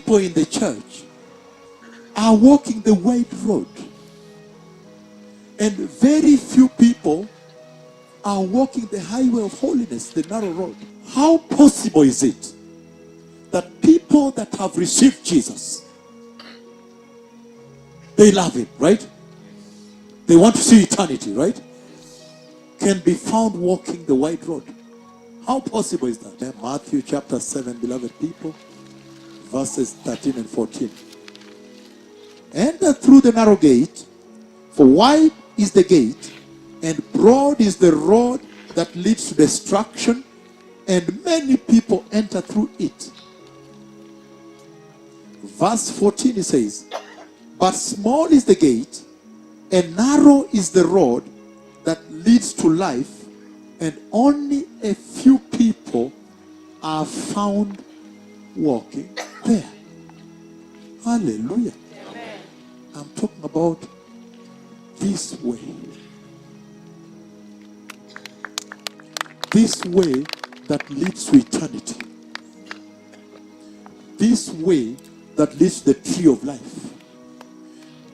people in the church are walking the wide road, and very few people are walking the highway of holiness, the narrow road. How possible is it that people that have received Jesus, they love him, right? They want to see eternity, right? Can be found walking the wide road. How possible is that? Matthew chapter 7, beloved people, verses 13 and 14. Enter through the narrow gate, for wide is the gate, and broad is the road that leads to destruction, and many people enter through it. Verse 14, it says, but small is the gate, and narrow is the road that leads to life, and only a few people are found walking there. Hallelujah. Amen. I'm talking about this way. This way that leads to eternity. This way that leads to the tree of life.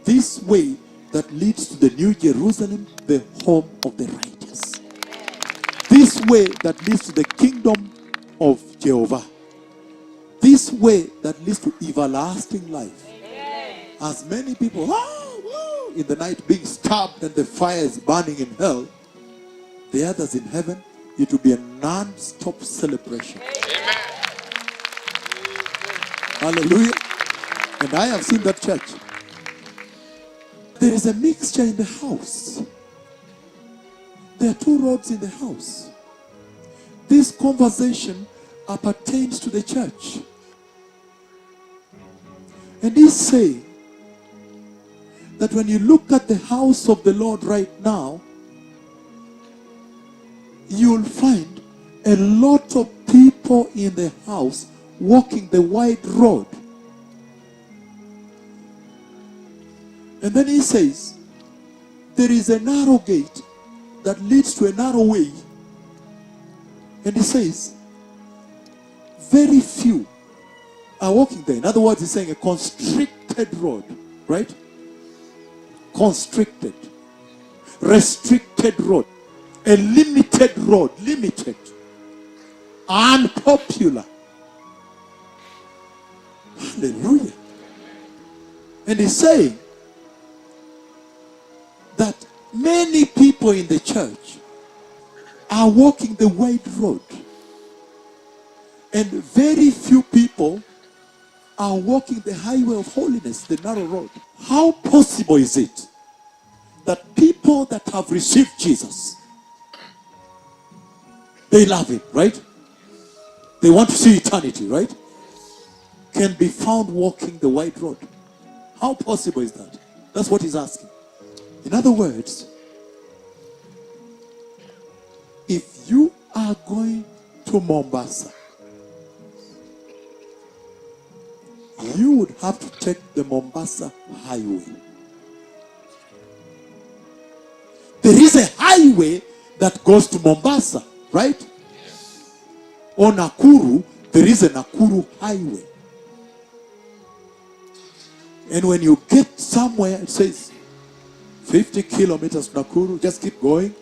This way that leads to the New Jerusalem, the home of the righteous. This way that leads to the kingdom of Jehovah. This way that leads to everlasting life. Amen. As many people in the night being stabbed and the fire is burning in hell, the others in heaven, it will be a non-stop celebration. Amen. Hallelujah. And I have seen that church. There is a mixture in the house. There are two roads in the house. This conversation appertains to the church. And he's saying that when you look at the house of the Lord right now, you'll find a lot of people in the house walking the wide road. And then he says, there is a narrow gate that leads to a narrow way. And he says, very few are walking there. In other words, he's saying a constricted road, right? Constricted, restricted road, a limited road, limited, unpopular. Hallelujah. And he's saying that many people in the church are walking the wide road, and very few people are walking the highway of holiness, the narrow road. How possible is it that people that have received Jesus, they love him, right? They want to see eternity, right? Can be found walking the wide road. How possible is that? That's what he's asking. In other words, if you are going to Mombasa, you would have to take the Mombasa highway. There is a highway that goes to Mombasa, right? Yes. Or Nakuru, there is a Nakuru highway. And when you get somewhere, it says 50 kilometers to Nakuru, just keep going.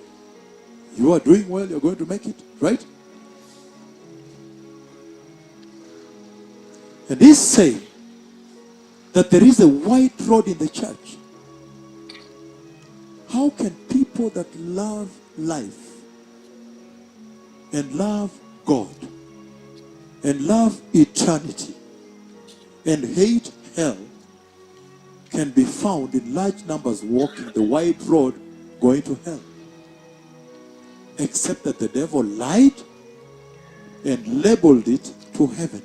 You are doing well, you're going to make it, right? And he's saying that there is a wide road in the church. How can people that love life and love God and love eternity and hate hell can be found in large numbers walking the wide road going to hell? Except that the devil lied and labeled it to heaven.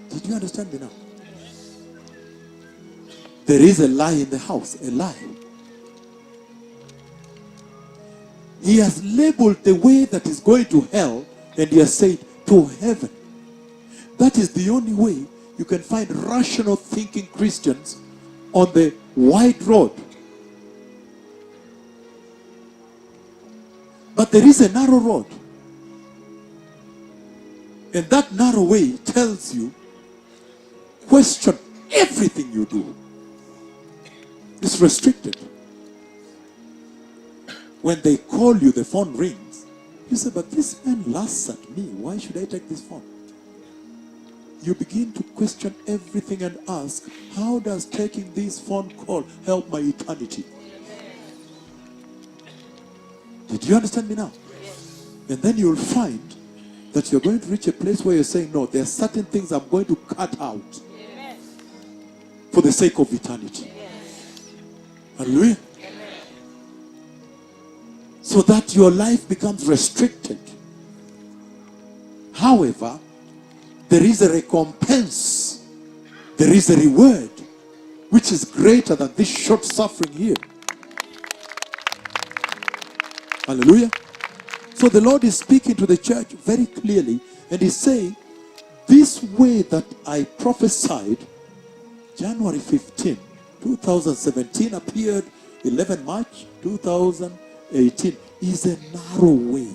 Did you understand me now? There is a lie in the house, a lie. He has labeled the way that is going to hell, and he has said to heaven. That is the only way you can find rational thinking Christians on the wide road. But there is a narrow road. And that narrow way tells you, question everything you do. It's restricted. When they call you, the phone rings. You say, but this man laughs at me. Why should I take this phone? You begin to question everything and ask, how does taking this phone call help my eternity? Did you understand me now? And then you'll find that you're going to reach a place where you're saying, no, there are certain things I'm going to cut out for the sake of eternity. Hallelujah. So that your life becomes restricted. However, there is a recompense. There is a reward which is greater than this short suffering here. Hallelujah. So the Lord is speaking to the church very clearly, and He's saying, this way that I prophesied January 15, 2017 appeared 11 March 2018 is a narrow way.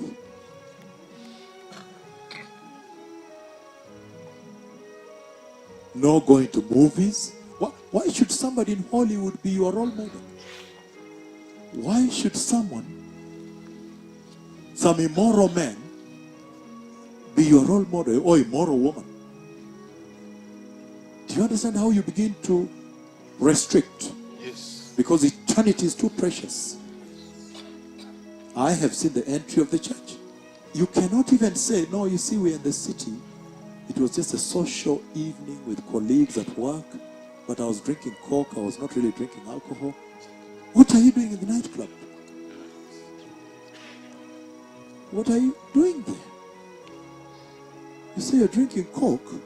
No going to movies. Why should somebody in Hollywood be your role model? Why should some immoral man be your role model, or immoral woman? Do you understand how you begin to restrict? Yes. Because eternity is too precious. I have seen the entry of the church. You cannot even say, no, you see, we're in the city. It was just a social evening with colleagues at work, but I was drinking Coke. I was not really drinking alcohol. What are you doing in the nightclub? What are you doing there? You say you're drinking Coke.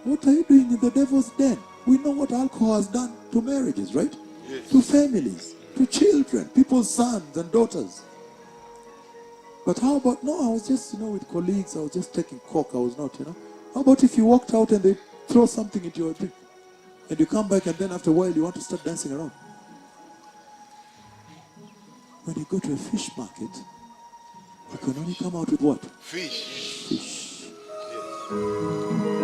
What are you doing in the devil's den? We know what alcohol has done to marriages, right? Yes. To families, to children, people's sons and daughters. But how about, no, I was just, with colleagues, I was just taking Coke, I was not, How about if you walked out and they throw something into your drink? And you come back and then after a while you want to start dancing around? When you go to a fish market, you can only come out with what? Fish. Fish. Yes.